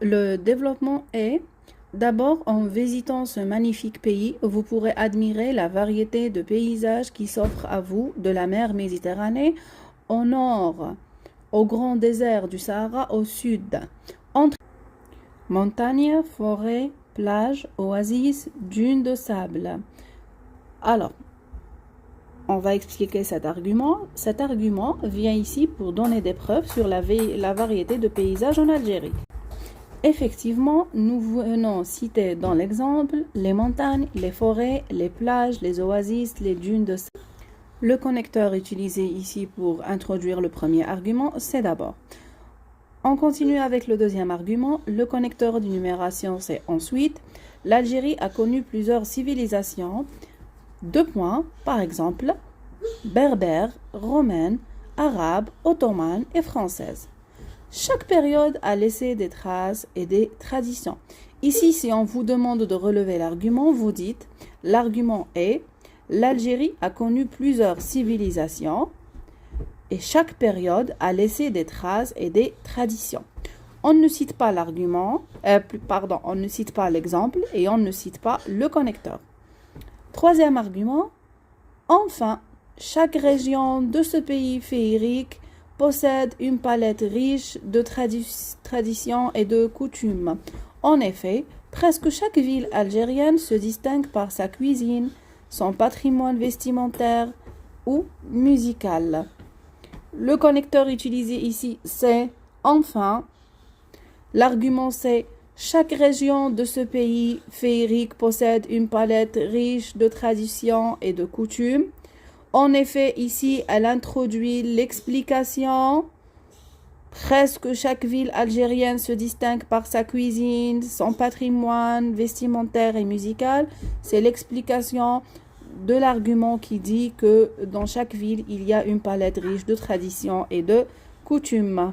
Le développement est d'abord en visitant ce magnifique pays, vous pourrez admirer la variété de paysages qui s'offrent à vous de la mer Méditerranée au nord, au grand désert du Sahara au sud, entre montagnes, forêts, plages, oasis, dunes de sable. Alors, on va expliquer cet argument. Cet argument vient ici pour donner des preuves sur la variété de paysages en Algérie. Effectivement, nous venons citer dans l'exemple les montagnes, les forêts, les plages, les oasis, les dunes de sable. Le connecteur utilisé ici pour introduire le premier argument, c'est d'abord. On continue avec le deuxième argument. Le connecteur d'énumération, c'est ensuite. L'Algérie a connu plusieurs civilisations. Deux points, par exemple, berbère, romaine, arabe, ottomane et française. Chaque période a laissé des traces et des traditions. Ici, si on vous demande de relever l'argument, vous dites l'argument est l'Algérie a connu plusieurs civilisations et chaque période a laissé des traces et des traditions. On ne cite pas l'argument, on ne cite pas l'exemple et on ne cite pas le connecteur. Troisième argument, enfin, chaque région de ce pays féerique possède une palette riche de traditions et de coutumes. En effet, presque chaque ville algérienne se distingue par sa cuisine, son patrimoine vestimentaire ou musical. Le connecteur utilisé ici, c'est enfin. L'argument, c'est chaque région de ce pays féerique possède une palette riche de traditions et de coutumes. En effet, ici, elle introduit l'explication. Presque chaque ville algérienne se distingue par sa cuisine, son patrimoine vestimentaire et musical. C'est l'explication de l'argument qui dit que dans chaque ville, il y a une palette riche de traditions et de coutumes.